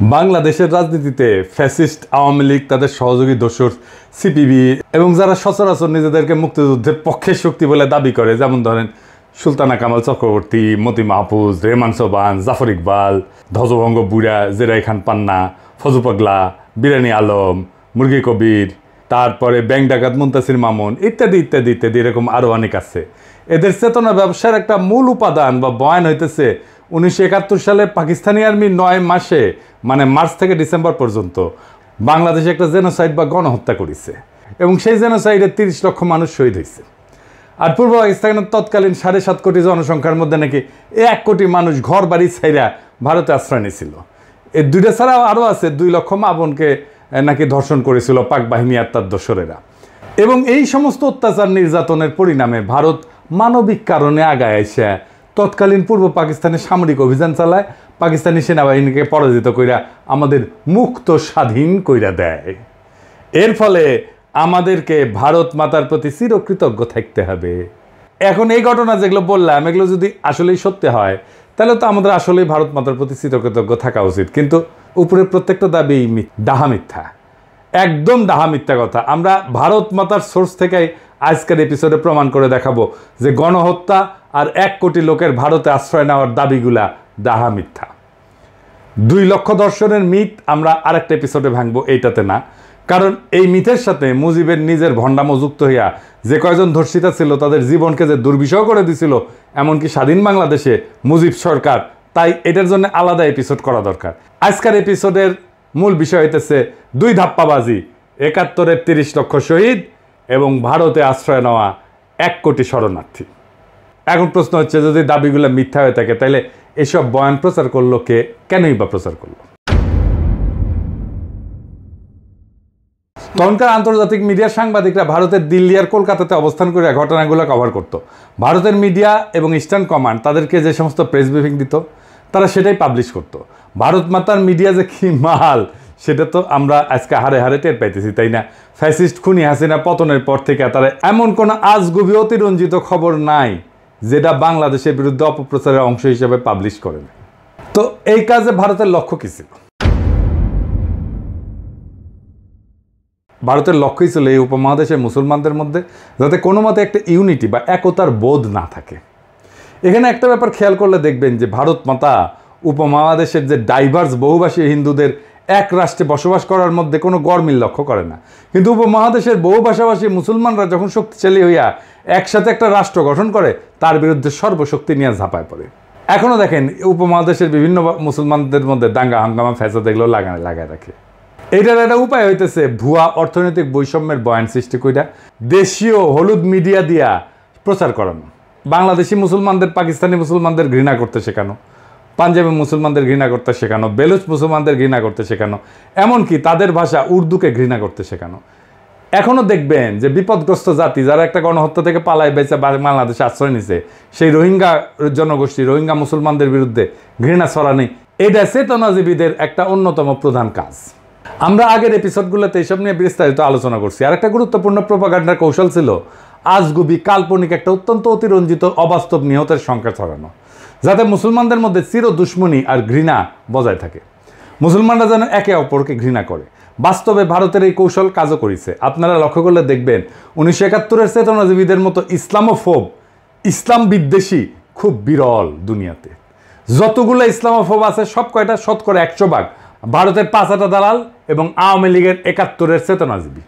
বাংলাদেশের রাজনীতিতে ফ্যাসিস্ট আওয়ামী লীগ, তাদের সহযোগী দোসর সিপিবি এবং যারা সচরাচর নিজেদেরকে মুক্তিযুদ্ধের পক্ষের শক্তি বলে দাবি করে, যেমন ধরেন সুলতানা কামাল চক্রবর্তী, মতি মাহফুজ, রেহমান সোবহান, জাফর ইকবাল, ধ্বজভঙ্গ বুড়া, জেরাই খান পান্না, ফজু পাগলা, বিরানি আলম, মুরগি কবির, তারপরে ব্যাংক ডাকাত মুনতাসির মামুন ইত্যাদি ইত্যাদি ইত্যাদি, এরকম আরও অনেক আছে। এদের চেতনা ব্যবসার একটা মূল উপাদান বা বয়ান হইতেছে 1971 সালে পাকিস্তানি আর্মি 9 মাসে, মানে মার্চ থেকে ডিসেম্বর পর্যন্ত বাংলাদেশে একটা জেনোসাইড বা গণহত্যা করেছে এবং সেই জেনোসাইডে 30 লক্ষ মানুষ শহীদ হয়েছে। আর পূর্ব পাকিস্তানের তৎকালীন 7.5 কোটি জনসংখ্যার মধ্যে নাকি 1 কোটি মানুষ ঘর বাড়ি ছাইরা ভারতে আশ্রয় নিয়েছিল। এই দুইটা ছাড়াও আরও আছে, 2 লক্ষ মা বোনকে নাকি ধর্ষণ করেছিল পাক বাহিনী আর তার দোসরেরা। এবং এই সমস্ত অত্যাচার নির্যাতনের পরিণামে ভারত মানবিক কারণে আগায় এসে তৎকালীন পূর্ব পাকিস্তানে সামরিক অভিযান চালায়, পাকিস্তানি সেনাবাহিনীকে পরাজিত কইরা আমাদের মুক্ত স্বাধীন কইরা দেয়। এর ফলে আমাদেরকে ভারত মাতার প্রতি চিরকৃতজ্ঞ থাকতে হবে। এখন এই ঘটনা যেগুলো বললাম, এগুলো যদি আসলেই সত্যি হয় তাহলে তো আমাদের আসলেই ভারত মাতার প্রতি চিরকৃতজ্ঞ থাকা উচিত। কিন্তু উপরের প্রত্যেকটা দাবি ডাহা মিথ্যা, একদম ডাহা মিথ্যা কথা। আমরা ভারত মাতার সোর্স থেকেই আজকের এপিসোডে প্রমাণ করে দেখাবো যে গণহত্যা আর 1 কোটি লোকের ভারতে আশ্রয় নেওয়ার দাবিগুলা ডাহা মিথ্যা। 2 লক্ষ দর্শনের মিথ আমরা আরেকটা এপিসোডে ভাঙবো, এইটাতে না। কারণ এই মিথের সাথে মুজিবের নিজের ভণ্ডামো যুক্ত হইয়া যে কয়জন ধর্ষিতা ছিল তাদের জীবনকে যে দুর্বিষহ করে দিছিল এমনকি স্বাধীন বাংলাদেশে মুজিব সরকার, তাই এটার জন্য আলাদা এপিসোড করা দরকার। আজকের এপিসোডের মূল বিষয় হইতেছে 2 ধাপ্পাবাজি, 71-এর 30 লক্ষ শহীদ এবং ভারতে আশ্রয় নেওয়া 1 কোটি শরণার্থী। এখন প্রশ্ন হচ্ছে, যদি দাবিগুলো মিথ্যা হয়ে থাকে তাহলে এসব বয়ান প্রচার করলো কে, কেনই বা প্রচার করলো? তখনকার আন্তর্জাতিক মিডিয়ার সাংবাদিকরা ভারতের দিল্লি আর কলকাতাতে অবস্থান করে ঘটনাগুলো কভার করত। ভারতের মিডিয়া এবং ইস্টার্ন কমান্ড তাদেরকে যে সমস্ত প্রেস ব্রিফিং দিত তারা সেটাই পাবলিশ করত। ভারত মাতার মিডিয়া যে কি মাল সেটা তো আমরা আজকে হারে হারে টের পাইতেছি, তাই না? ফ্যাসিস্ট খুনি হাসিনা পতনের পর থেকে তারা এমন কোনো আজগুবি অতিরঞ্জিত খবর নাই যেটা বাংলাদেশের বিরুদ্ধে অপপ্রচারের অংশ হিসেবে পাবলিশ করে না। তো এই কাজে ভারতের লক্ষ্য কী ছিল? ভারতের লক্ষ্যই ছিল এই উপমহাদেশের মুসলমানদের মধ্যে যাতে কোনো মতে একটা ইউনিটি বা একতার বোধ না থাকে। এখানে একটা ব্যাপার খেয়াল করলে দেখবেন যে ভারত মাতা উপমহাদেশের যে ডাইভার্স বহুভাষী হিন্দুদের এক রাষ্ট্রে বসবাস করার মধ্যে কোনো গরমিল লক্ষ্য করে না। কিন্তু উপমহাদেশের বহুভাষাভাষী মুসলমানরা যখন শক্তিশালী হইয়া একসাথে একটা রাষ্ট্র গঠন করে তার বিরুদ্ধে সর্বশক্তি নিয়ে ঝাঁপায় পড়ে। এখনও দেখেন উপমহাদেশের বিভিন্ন মুসলমানদের মধ্যে দাঙ্গা হাঙ্গামা ফ্যাসাদ এগুলো লাগায় রাখে। এইটার একটা উপায় হইতেছে ভুয়া অর্থনৈতিক বৈষম্যের বয়ান সৃষ্টি কইরা দেশীয় হলুদ মিডিয়া দিয়া প্রচার করানো। বাংলাদেশি মুসলমানদের পাকিস্তানি মুসলমানদের ঘৃণা করতে শেখানো, পাঞ্জাবি মুসলমানদের ঘৃণা করতে শেখানো, বেলুচ মুসলমানদের ঘৃণা করতে শেখানো, এমনকি তাদের ভাষা উর্দুকে ঘৃণা করতে শেখানো। এখনও দেখবেন যে বিপদগ্রস্ত জাতি যারা একটা গণহত্যা থেকে পালায় বেঁচে বাংলাদেশে আশ্রয় নিছে, সেই রোহিঙ্গা জনগোষ্ঠী, রোহিঙ্গা মুসলমানদের বিরুদ্ধে ঘৃণা ছড়ানি, এটা চেতনাজীবীদের একটা অন্যতম প্রধান কাজ। আমরা আগের এপিসোডগুলোতে এইসব নিয়ে বিস্তারিত আলোচনা করছি। আর একটা গুরুত্বপূর্ণ প্রোপাগান্ডার কৌশল ছিল আজগুবি কাল্পনিক একটা অত্যন্ত অতিরঞ্জিত অবাস্তব নিহতের সংখ্যা ছড়ানো, যাতে মুসলমানদের মধ্যে চির দুশ্মনী আর ঘৃণা বজায় থাকে, মুসলমানরা যেন একে অপরকে ঘৃণা করে। বাস্তবে ভারতের এই কৌশল কাজও করেছে। আপনারা লক্ষ্য করলে দেখবেন 1971-এর চেতনাজীবীদের মতো ইসলামোফোব, ইসলাম বিদ্বেষী খুব বিরল দুনিয়াতে। যতগুলো ইসলামোফোব আছে সব কয়টা শতকরা 100% ভারতের 5 দালাল এবং আওয়ামী লীগের 71-এর চেতনাজীবী।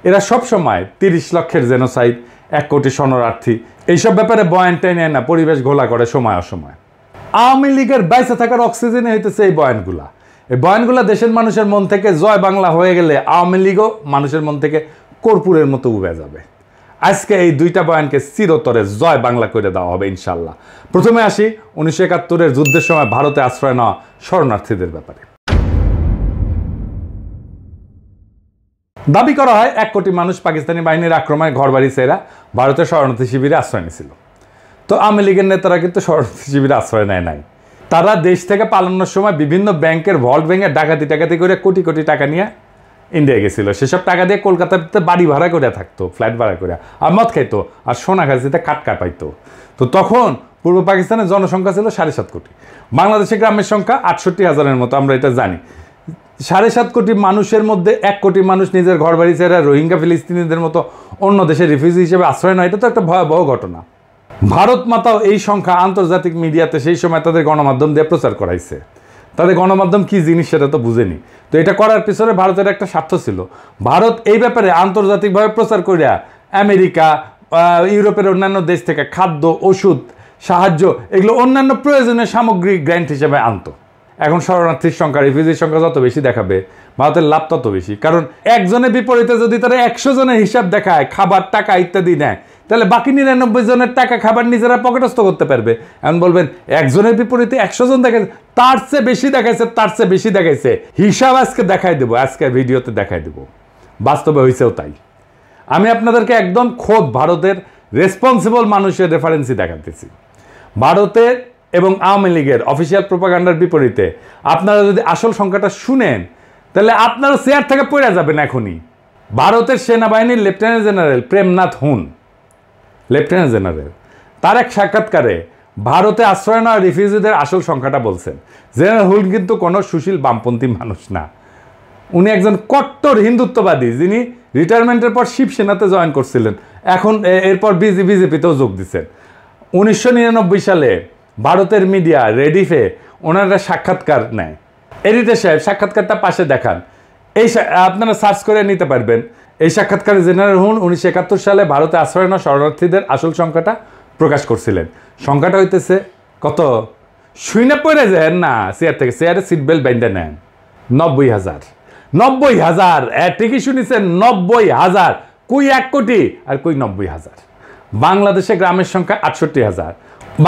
এরা সবসময় 30 লক্ষের জেনোসাইড, 1 কোটি শরণার্থী এইসব ব্যাপারে বয়ান টেনে না পরিবেশ ঘোলা করে সময় অসময়। আওয়ামী লীগের বাইসে থাকার অক্সিজেনে হইতেছে এই বয়ানগুলা। এই বয়ানগুলা দেশের মানুষের মন থেকে জয় বাংলা হয়ে গেলে আওয়ামী লীগও মানুষের মন থেকে কর্পূরের মতো উবে যাবে। আজকে এই 2টা বয়ানকে চিরতরে জয় বাংলা করে দেওয়া হবে ইনশাল্লাহ। প্রথমে আসি 1971-এর যুদ্ধের সময় ভারতে আশ্রয় নেওয়া শরণার্থীদের ব্যাপারে। দাবি করা হয় 1 কোটি মানুষ পাকিস্তানি বাহিনীর আক্রমণে ঘরবাড়ি ছেড়ে ভারতের শরণার্থী শিবিরে আশ্রয় নিয়েছিল। তো আওয়ামী লীগের নেতারা কিন্তু শরণার্থী শিবিরে আশ্রয় নেয় নাই। তারা দেশ থেকে পালানোর সময় বিভিন্ন ব্যাংকের ভল্ট ভেঙে ডাকাতি করে কোটি কোটি টাকা নিয়ে ইন্ডিয়া গেছিল। সেসব টাকা দিয়ে কলকাতাতে বাড়ি ভাড়া করে থাকতো, ফ্ল্যাট ভাড়া করে, আর মদ খাইতো, আর সোনা খাইতে কাটকা পাইতো। তো তখন পূর্ব পাকিস্তানের জনসংখ্যা ছিল 7.5 কোটি। বাংলাদেশের গ্রামের সংখ্যা 68,000-এর মতো, আমরা এটা জানি। 7.5 কোটি মানুষের মধ্যে 1 কোটি মানুষ নিজের ঘর বাড়ি ছেড়ে রোহিঙ্গা ফিলিস্তিনিদের মতো অন্য দেশে রিফিউজি হিসেবে আশ্রয় নেয়, এটা তো একটা ভয়াবহ ঘটনা। ভারত মাতাও এই সংখ্যা আন্তর্জাতিক মিডিয়াতে সেই সময় তাদের গণমাধ্যম দিয়ে প্রচার করাইছে। তাদের গণমাধ্যম কি জিনিস সেটা তো বুঝেনি। তো এটা করার পিছনে ভারতের একটা স্বার্থ ছিল। ভারত এই ব্যাপারে আন্তর্জাতিকভাবে প্রচার করিয়া আমেরিকা, ইউরোপের অন্যান্য দেশ থেকে খাদ্য, ওষুধ, সাহায্য, এগুলো অন্যান্য প্রয়োজনীয় সামগ্রিক গ্র্যান্ট হিসেবে আনতো। এখন শরণার্থীর সংখ্যা, রিফিউজির সংখ্যা যত বেশি দেখাবে, ভারতের লাভ তত বেশি। কারণ একজনের বিপরীতে যদি তারা 100 জনের হিসাব দেখায়, খাবার, টাকা ইত্যাদি নেয়, তাহলে বাকি 99 জনের টাকা, খাবার নিজেরা পকেটস্থ করতে পারবে। এখন বলবেন একজনের বিপরীতে 100 জন দেখাচ্ছে, তার চেয়ে বেশি দেখাইছে, তার চেয়ে বেশি দেখাইছে, হিসাব আজকে দেখাই দেবো, আজকের ভিডিওতে দেখাই দেবো। বাস্তবে হয়েছেও তাই। আমি আপনাদেরকে একদম খোদ ভারতের রেসপন্সিবল মানুষের রেফারেন্সই দেখাতেছি। ভারতের এবং আওয়ামী লীগের অফিসিয়াল প্রোপাগান্ডার বিপরীতে আপনারা যদি আসল সংখ্যাটা শুনেন, তাহলে আপনারা চেয়ার থেকে পড়ে যাবেন এখনই। ভারতের সেনাবাহিনীর লেফটেন্যান্ট জেনারেল প্রেমনাথ হুন, লেফটেন্যান্ট জেনারেল, তার এক সাক্ষাৎকারে ভারতে আশ্রয় নেওয়া রিফিউজিদের আসল সংখ্যাটা বলছেন। জেনারেল হুন কিন্তু কোনো সুশীল বামপন্থী মানুষ না, উনি একজন কট্টর হিন্দুত্ববাদী, যিনি রিটায়ারমেন্টের পর শিবসেনাতে জয়েন করছিলেন, এখন এরপর বিজেপিতেও যোগ দিচ্ছেন। 1999 সালে ভারতের মিডিয়া রেডিফে ওনারা সাক্ষাৎকার নেয়। এডিটর সাহেব সাক্ষাৎকারটা পাশে দেখান, এই আপনারা সার্চ করে নিতে পারবেন। এই সাক্ষাৎকারে জেনারেল হুন 1971 সালে ভারতে আশ্রয় নেওয়া শরণার্থীদের আসল সংখ্যাটা প্রকাশ করছিলেন। সংখ্যাটা হইতেছে কত? শুনে পড়ে যায় না চেয়ার থেকে, চেয়ারে সিট বেল্ট বেঁধে নেন। 90,000। 90,000, ঠিকই শুনেছেন, 90,000। কই 1 কোটি আর কই 90,000। বাংলাদেশে গ্রামের সংখ্যা 68,000।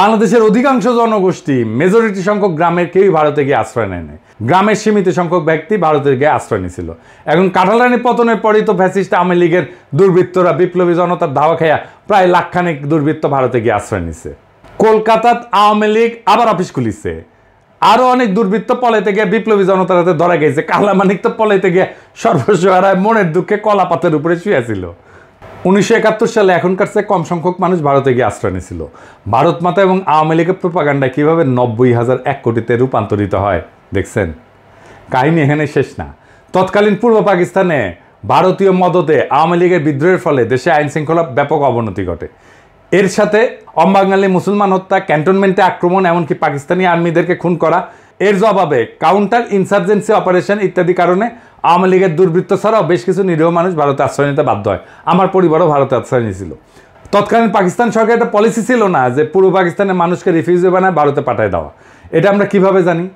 বাংলাদেশের অধিকাংশ জনগোষ্ঠী, মেজরিটি সংখ্যক গ্রামের কেউই ভারতে গিয়ে আশ্রয় নেয় নাই। গ্রামের সীমিত সংখ্যক ব্যক্তি ভারতে গিয়ে আশ্রয় নিয়েছিল। এখন কাঁঠালরানী পতনের পরই তো ফ্যাসিস্ট আওয়ামী লীগের দুর্বৃত্তরা বিপ্লবী জনতার ধাওয়া খাইয়া প্রায় লাখখানেক দুর্বৃত্ত ভারতে গিয়ে আশ্রয় নিছে। কলকাতাত আওয়ামী লীগ আবার অফিস খুলিছে। আরো অনেক দুর্বৃত্ত পলাইতে গিয়ে বিপ্লবী জনতার হাতে ধরা গেছে। কালামানিক তো পলাইতে গিয়ে সর্বস্ব হারায় মনের দুঃখে কলা পাতের উপরে শুয়েছিল। 1971 সালে এখনকার চেয়ে কম সংখ্যক মানুষ ভারতে গিয়ে আশ্রয় নিয়েছিল। ভারত মাতা এবং আওয়ামী লীগের প্রোপাগান্ডায় কীভাবে 90,000 1 কোটিতে রূপান্তরিত হয় দেখছেন। কাহিনী এখানে শেষ না। তৎকালীন পূর্ব পাকিস্তানে ভারতীয় মদতে আওয়ামী লীগের বিদ্রোহের ফলে দেশে আইন শৃঙ্খলা ব্যাপক অবনতি ঘটে। এর সাথে অবাঙালি মুসলমান হত্যা, ক্যান্টনমেন্টে আক্রমণ, এমনকি পাকিস্তানি আর্মিদেরকে খুন করা, এর জবাবে কাউন্টার ইনসার্জেন্সি অপারেশন ইত্যাদি কারণে আওয়ামী লীগের দুর্বৃত্ত ছাড়াও বেশ কিছু নিরীহ মানুষ ভারতে আশ্রয় নিতে বাধ্য হয়। আমার পরিবারও ভারতে আশ্রয় নিয়েছিল। তৎকালীন পাকিস্তান সরকার একটা পলিসি ছিল না যে পূর্ব পাকিস্তানের মানুষকে রিফিউজি বানায় ভারতে পাঠায় দেওয়া। এটা আমরা কিভাবে জানি?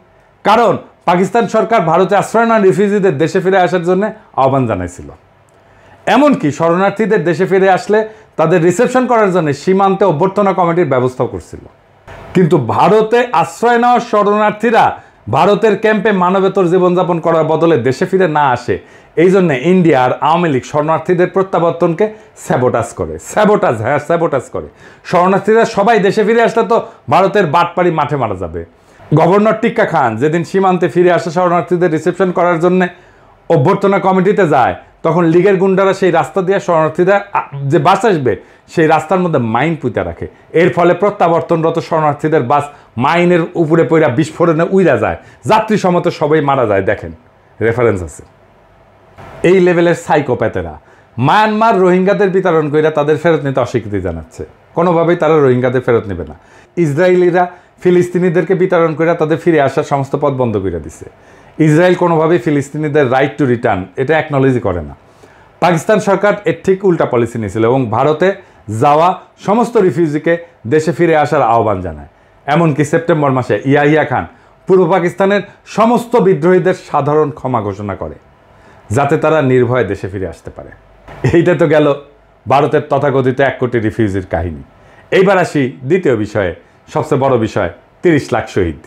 কারণ পাকিস্তান সরকার ভারতে আশ্রয় নেওয়া রিফিউজিদের দেশে ফিরে আসার জন্য আহ্বান জানাইছিল। এমনকি শরণার্থীদের দেশে ফিরে আসলে তাদের রিসেপশন করার জন্য সীমান্তে অভ্যর্থনা কমিটির ব্যবস্থাও করছিল। কিন্তু ভারতে আশ্রয় নেওয়া শরণার্থীরা ভারতের ক্যাম্পে মানবেতর জীবনযাপন করার বদলে দেশে ফিরে না আসে, এই জন্য ইন্ডিয়া আর আওয়ামী লীগ শরণার্থীদের প্রত্যাবর্তনকে স্যাবোটাজ করে। শরণার্থীরা সবাই দেশে ফিরে আসলে তো ভারতের বাটপাড়ি মাঠে মারা যাবে। গভর্নর টিক্কা খান যেদিন সীমান্তে ফিরে আসা শরণার্থীদের রিসেপশন করার জন্য অভ্যর্থনা কমিটিতে যায়, তখন লীগের গুন্ডারা সেই রাস্তা দিয়ে শরণার্থীরা যে বাস আসবে সেই রাস্তার মধ্যে মাইন পুঁতে রাখে। এর ফলে প্রত্যাবর্তনরত শরণার্থীদের বাস মাইনের উপরে পড়া বিস্ফোরণে উইরা যায়, যাত্রী সমত সবাই মারা যায়। দেখেন, রেফারেন্স আছে। এই লেভেলের সাইকোপ্যাথেরা মায়ানমার রোহিঙ্গাদের বিতরণ কইরা তাদের ফেরত নিতে অস্বীকৃতি জানাচ্ছে। কোনোভাবেই তারা রোহিঙ্গাদের ফেরত নেবে না। ইসরায়েলিরা ফিলিস্তিনিদেরকে বিতরণ কইরা তাদের ফিরে আসার সমস্ত পথ বন্ধ করে দিছে। ইসরায়েল কোনোভাবেই ফিলিস্তিনিদের রাইট টু রিটার্ন এটা অ্যাকনোলেজই করে না। পাকিস্তান সরকার এর ঠিক উল্টা পলিসি নিয়েছিল এবং ভারতে যাওয়া সমস্ত রিফিউজিকে দেশে ফিরে আসার আহ্বান জানায়। এমনকি সেপ্টেম্বর মাসে ইয়াহিয়া খান পূর্ব পাকিস্তানের সমস্ত বিদ্রোহীদের সাধারণ ক্ষমা ঘোষণা করে, যাতে তারা নির্ভয়ে দেশে ফিরে আসতে পারে। এইটা তো গেল ভারতের তথাকথিত 1 কোটি রিফিউজির কাহিনী। এইবার আসি দ্বিতীয় বিষয়ে, সবচেয়ে বড় বিষয়, 30 লাখ শহীদ।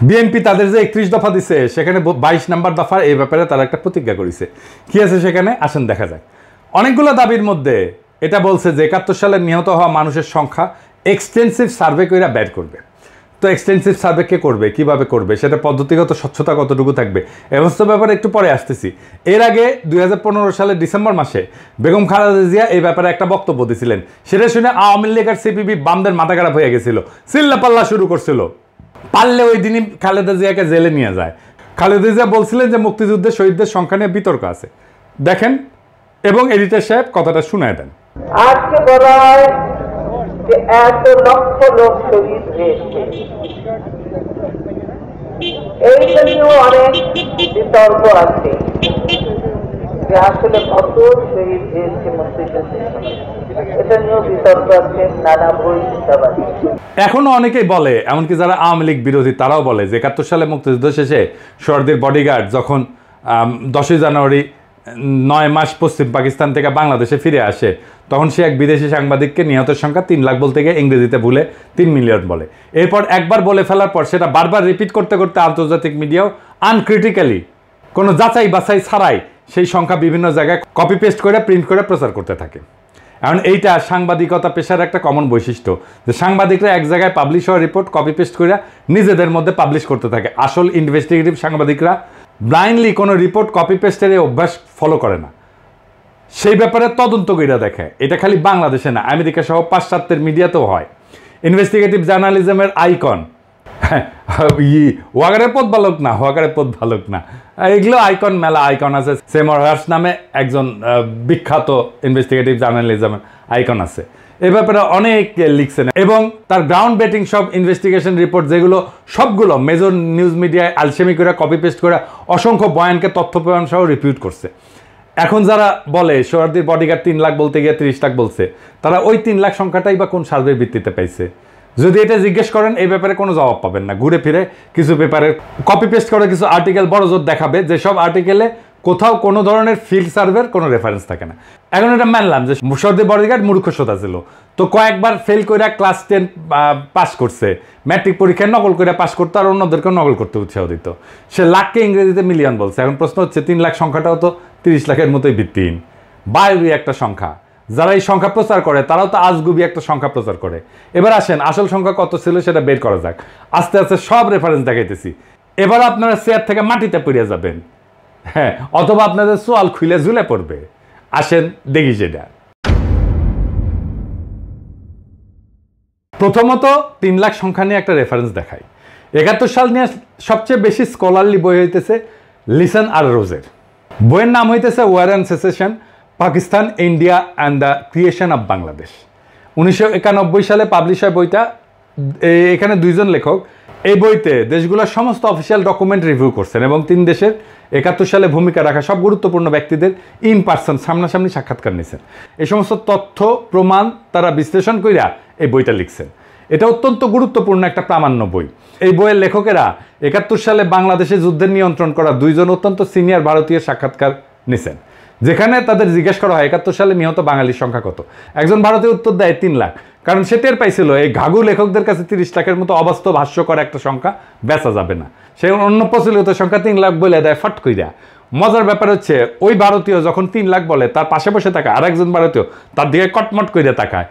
বিএনপি তাদের যে 31 দফা দিছে, সেখানে 22 নম্বর দফা এই ব্যাপারে তারা একটা প্রতিজ্ঞা করেছে। কি আছে সেখানে আসেন দেখা যায়। অনেকগুলো দাবির মধ্যে এটা বলছে যে 71 সালে নিহত হওয়া মানুষের সংখ্যা এক্সটেন্সিভ সার্ভে কইরা বের করবে। তো এক্সটেন্সিভ সার্ভে কে করবে, কিভাবে করবে, সেটা পদ্ধতিগত স্বচ্ছতা কতটুকু থাকবে, এমস্ত ব্যাপারে একটু পরে আসতেছি। এর আগে 2015 সালের ডিসেম্বর মাসে বেগম খালেদা জিয়া এই ব্যাপারে একটা বক্তব্য দিয়েছিলেন। সেটা শুনে আওয়ামী লীগ আর সিপিবি বামদের মাথা খারাপ হয়ে গেছিল, চিল্লাপাল্লা শুরু করছিল। পারলে ওই দিনই খালেদা জিয়াকে জেলে নিয়ে যায়। খালেদা জিয়া বলছিলেন যে মুক্তিযুদ্ধে শহীদদের সংখ্যা নিয়ে বিতর্ক আছে, দেখেন এবং এডিটর সাহেব কথাটা শুনায় দেন। আজকে বলা হয় যে এত লক্ষ লোক শহীদ হয়েছে, এইটা নিয়েও অনেক বিতর্ক আছে যে আসলে কত শহীদ হয়েছে মুক্তিযুদ্ধের সময়, এটা নিয়েও বিতর্ক আছে, নানা বই হিসাব আছে। এখনো অনেকেই বলে, এমনকি যারা আওয়ামী লীগ বিরোধী তারাও বলে যে ৭১ সালে মুক্তিযুদ্ধ শেষে সোহরাওয়ার্দীর বডিগার্ড যখন 10ই জানুয়ারি 9 মাস পশ্চিম পাকিস্তান থেকে বাংলাদেশে ফিরে আসে, তখন সে এক বিদেশি সাংবাদিককে নিহতের সংখ্যা 3 লাখ বলতে গিয়ে ইংরেজিতে ভুলে 3 মিলিয়ন বলে। এরপর একবার বলে ফেলার পর সেটা বারবার রিপিট করতে করতে আন্তর্জাতিক মিডিয়াও আনক্রিটিক্যালি কোনো যাচাই বাছাই ছাড়াই সেই সংখ্যা বিভিন্ন জায়গায় কপি পেস্ট করে প্রিন্ট করে প্রচার করতে থাকে। এখন এইটা সাংবাদিকতা পেশার একটা কমন বৈশিষ্ট্য যে সাংবাদিকরা এক জায়গায় পাবলিশ হওয়া রিপোর্ট কপি পেস্ট করে নিজেদের মধ্যে পাবলিশ করতে থাকে। আসল ইনভেস্টিগেটিভ সাংবাদিকরা ব্লাইন্ডলি কোনো রিপোর্ট কপি পেস্টের এই অভ্যাস ফলো করে না, সেই ব্যাপারে তদন্ত করে দেখে। এটা খালি বাংলাদেশে না, আমেরিকা সহ পাশ্চাত্যের মিডিয়াতেও হয়। ইনভেস্টিগেটিভ জার্নালিজমের আইকন ওয়াগারের পথ বালক না, ওয়াগারের পথ বালক না, এগুলো আইকন, মেলা আইকন আছে। সেমর হার্স নামে একজন বিখ্যাত ইনভেস্টিগেটিভ জার্নালিজমের আইকন আছে, এ ব্যাপারে অনেক লিখছেন এবং তার গ্রাউন্ড ব্রেকিং সব ইনভেস্টিগেশন রিপোর্ট যেগুলো সবগুলো মেজর নিউজ মিডিয়ায় আলসেমি করে কপি পেস্ট করে অসংখ্য বয়ানকে তথ্য প্রমাণ সহ রিপিউট করছে। এখন যারা বলে সোহরাওয়ার্দীর বডিগার্ড 3 লাখ বলতে গিয়ে 30 লাখ বলছে, তারা ওই 3 লাখ সংখ্যাটাই বা কোন সার্ভের ভিত্তিতে পাইছে? যদি এটা জিজ্ঞেস করেন এই ব্যাপারে কোনো জবাব পাবেন না। ঘুরে ফিরে কিছু পেপারে কপি পেস্ট করে কিছু আর্টিকেল বড় জোর দেখাবে, যেসব আর্টিকেলে কোথাও কোনো ধরনের ফিল্ড সার্ভের কোনো রেফারেন্স থাকে না। এখন এটা মানলাম যে সোহরাওয়ার্দীর বডিগার্ড মূর্খতা ছিল, তো কয়েকবার ফেল করে ক্লাস 10 পাস করছে, ম্যাট্রিক পরীক্ষায় নকল করে পাস করতো আর অন্যদেরকেও নকল করতে উৎসাহ দিত। সে লাখকে ইংরেজিতে মিলিয়ন বলছে। এখন প্রশ্ন হচ্ছে 3 লাখ সংখ্যাটাও তো 30 লাখের মতোই ভিত্তিহীন, বায়ুরই একটা সংখ্যা। যারা এই সংখ্যা প্রচার করে তারাও তো আজগুবি একটা সংখ্যা প্রচার করে। এবার আসেন আসল সংখ্যা কত ছিল সেটা বের করা যাক। আস্তে আস্তে সব রেফারেন্স দেখাইতেছি, এবার আপনারা চেয়ার থেকে মাটিতে পড়ে যাবেন, হ্যাঁ, অথবা আপনাদের সোয়াল খুলে ঝুলে পড়বে। আসেন দেখি সেটা। প্রথমত 3 লাখ সংখ্যা নিয়ে একটা রেফারেন্স দেখাই। 71 সাল নিয়ে সবচেয়ে বেশি স্কলারলি বই হইতেছে লিসন আর রোজের। বইয়ের নাম হইতেছে war and secession, Pakistan, India and the creation of Bangladesh. 1991 সালে পাবলিশ হয় বইটা। এখানে 2 জন লেখক এই বইতে দেশগুলোর সমস্ত অফিসিয়াল ডকুমেন্ট রিভিউ করছেন এবং 3 দেশের 71 সালে ভূমিকা রাখা সব গুরুত্বপূর্ণ ব্যক্তিদের ইন পার্সন সামনাসামনি সাক্ষাৎকার নিয়েছেন। এই সমস্ত তথ্য প্রমাণ তারা বিশ্লেষণ কইরা এই বইটা লিখছেন। এটা অত্যন্ত গুরুত্বপূর্ণ একটা প্রামাণ্য বই। এই বইয়ের লেখকেরা 71 সালে বাংলাদেশে যুদ্ধের নিয়ন্ত্রণ করা 2 জন অত্যন্ত সিনিয়র ভারতীয় সাক্ষাৎকার নিছেন, যেখানে তাদের জিজ্ঞেস করা হয় 71 সালে নিহত বাঙালির সংখ্যা কত। একজন ভারতীয় উত্তর দেয় 3 লাখ, কারণ সে টের পাইছিল এই ঘাঘু লেখকদের কাছে 30 লাখের মতো অবাস্তব হাস্যকর একটা সংখ্যা বেচা যাবে না। সে অন্য প্রচলিত সংখ্যা 3 লাখ বলে দেয় ফট কইরা। মজার ব্যাপার হচ্ছে ওই ভারতীয় যখন 3 লাখ বলে তার পাশে বসে থাকা আর একজন ভারতীয় তার দিকে কটমট করে তাকায়,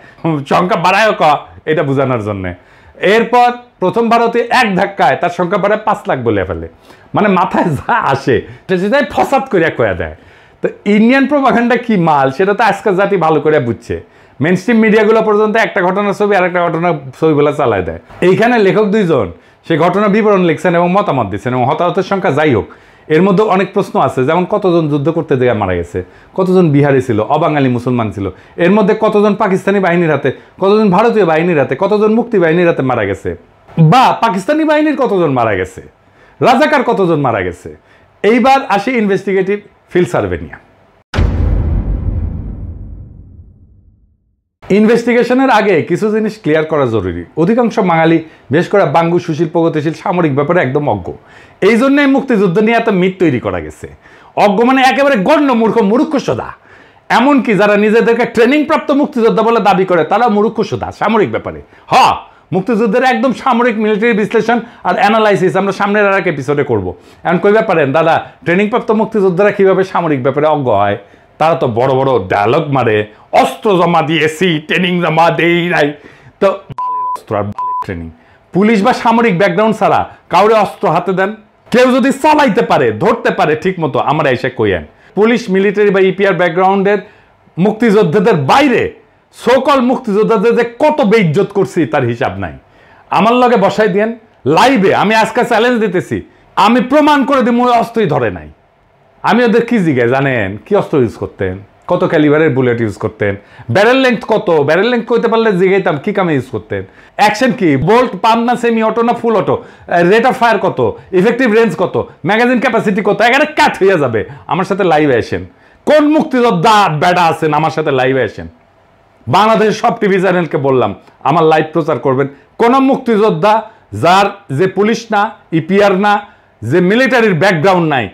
সংখ্যা বাড়ায় ক এটা বোঝানোর জন্যে। এরপর প্রথম ভারতীয় এক ধাক্কায় তার সংখ্যা বাড়ায় 5 লাখ বলে ফেলে। মানে মাথায় যা আসে সেটাই ফসাদ করিয়া কয়া দেয়। তো ইন্ডিয়ান প্রোপাগান্ডা কি মাল সেটা তো আজকাল জাতি ভালো করে বুঝছে। মেইনস্ট্রিম মিডিয়াগুলো পর্যন্ত একটা ঘটনার ছবি আর একটা ঘটনার ছবিগুলো চালায় দেয়। এইখানে লেখক 2 জন সে ঘটনার বিবরণ লিখছেন এবং মতামত দিচ্ছেন, এবং হতাহতের সংখ্যা যাই হোক এর মধ্যে অনেক প্রশ্ন আছে, যেমন কতজন যুদ্ধ করতে গিয়ে মারা গেছে, কতজন বিহারি ছিল, অবাঙালি মুসলমান ছিল, এর মধ্যে কতজন পাকিস্তানি বাহিনীর হাতে, কতজন ভারতীয় বাহিনীর হাতে, কতজন মুক্তি বাহিনীর হাতে মারা গেছে, বা পাকিস্তানি বাহিনীর কতজন মারা গেছে, রাজাকার কতজন মারা গেছে। এইবার আসি ইনভেস্টিগেটিভ ফিল্ড সার্ভে নিয়ে। ইনভেস্টিগেশনের আগে কিছু জিনিস ক্লিয়ার করা জরুরি। অধিকাংশ বাঙালি, বিশেষ করে বাঙ্গু সুশীল প্রগতিশীল সামরিক ব্যাপারে একদম অজ্ঞ। এই জন্যই মুক্তিযুদ্ধ নিয়ে এত মিথ তৈরি করা গেছে। অজ্ঞ মানে একেবারে গণ্য মূর্খ সোদা। এমনকি যারা নিজেদেরকে ট্রেনিং প্রাপ্ত মুক্তিযোদ্ধা বলে দাবি করে তারা মূর্খ সোদা সামরিক ব্যাপারে। মুক্তিযুদ্ধের একদম সামরিক মিলিটারি বিশ্লেষণ আর অ্যানালাইসিস আমরা সামনের আর এক এপিসোডে করবো। এখন কইবা পারেন দাদা ট্রেনিং প্রাপ্ত মুক্তিযোদ্ধারা কিভাবে সামরিক ব্যাপারে অজ্ঞ হয়? তারা তো বড় বড় ডায়লগ মারে, অস্ত্র জমা দিয়েছি, ট্রেনিং জমা দেই নাই। তো অস্ত্র আর ট্রেনিং, পুলিশ বা সামরিক ব্যাকগ্রাউন্ড ছাড়া কাউরে অস্ত্র হাতে দেন? কেউ যদি চালাইতে পারে, ধরতে পারে ঠিক মতো, আমরা এসে কইয়েন। পুলিশ, মিলিটারি বা ইপিআর ব্যাকগ্রাউন্ডের মুক্তিযোদ্ধাদের বাইরে সকল মুক্তিযোদ্ধাদের যে কত বেইজ্জত করছি তার হিসাব নাই। আমার লগে বসাই দিয়েন, লাইভে আমি আজকে চ্যালেঞ্জ দিতেছি, আমি প্রমাণ করে দিব ওই অস্ত্রই ধরে নাই। আমি ওদের কি জিজ্ঞাসা জানেন, কি অস্ত্র ইউজ করতেন, কত ক্যালিবারের বুলেট ইউজ করতেন, ব্যারেল লেংথ কত, ব্যারেল লেংথ কইতে পারলে জিজ্ঞাইতাম কি কামে ইউজ করতেন, অ্যাকশন কি, বোল্ট পাম্প না সেমি অটো না ফুল অটো, রেট অফ ফায়ার কত, ইফেক্টিভ রেঞ্জ কত, ম্যাগাজিন ক্যাপাসিটি কত, এখানে কাট হয়ে যাবে। আমার সাথে লাইভে আসেন, কোন মুক্তিযোদ্ধা বেড়া আছেন আমার সাথে লাইভে আসেন। বাংলাদেশের সব টিভি চ্যানেলকে বললাম আমার লাইভ প্রচার করবেন। কোন মুক্তিযোদ্ধা যার যে পুলিশ না, ইপিআর না, যে মিলিটারির ব্যাকগ্রাউন্ড নাই,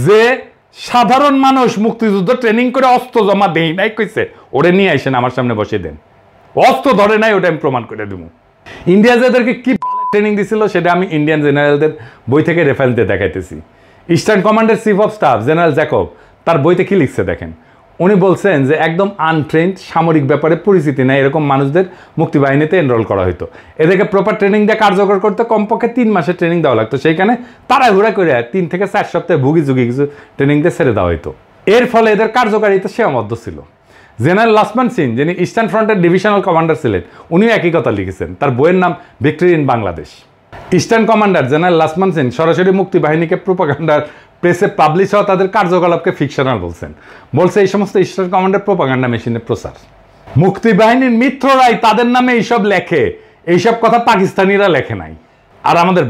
যে সাধারণ মানুষ মুক্তিযুদ্ধ ট্রেনিং করে অস্ত্র জমা দেই নাই কইছে, ওরে নিয়ে আসেন আমার সামনে বসে দেন। অস্ত্র ধরে নাই ওটা আমি প্রমাণ করে দেবো। ইন্ডিয়া যাদেরকে কি ট্রেনিং দিছিল সেটা আমি ইন্ডিয়ান জেনারেলদের বই থেকে রেফারেন্স দিয়ে দেখাইতেছি। ইস্টার্ন কমান্ডের chief of staff general Jacob তার বইতে কি লিখছে দেখেন। উনি বলছেন যে একদম আনট্রেন্ড, সামরিক ব্যাপারে পরিচিতি নেই এরকম মানুষদের মুক্তিবাহিনীতে এনরোল করা হতো। এদেরকে প্রপার ট্রেনিং দিয়ে কার্যকর করতে কমপক্ষে 3 মাসের ট্রেনিং দেওয়া লাগতো। সেইখানে তাড়াহুড়া করে 3 থেকে 4 সপ্তাহে ভুগি ঝুঁকি কিছু ট্রেনিং দিয়ে ছেড়ে দেওয়া হতো। এর ফলে এদের কার্যকারিতা সীমাবদ্ধ ছিল। জেনারেল লক্ষ্মণ সিং যিনি ইস্টার্ন ফ্রন্টের ডিভিশনাল কমান্ডার ছিলেন, উনিও একই কথা লিখেছেন। তার বইয়ের নাম victory in Bangladesh. Eastern commander general Lakshman Singh সরাসরি মুক্তিবাহিনীকে প্রোপাগান্ডার প্রেসে পাবলিশ হওয়া তাদের কার্যকলাপকে ফিকশনাল বলছে এই সমস্ত ইস্টার্ন কমান্ডার প্রোপাগান্ডা মেশিনের প্রচার। মুক্তিবাহিনীর মিত্ররাই তাদের নামে এইসব লেখে, এইসব কথা পাকিস্তানিরা লেখে নাই। আর আমাদের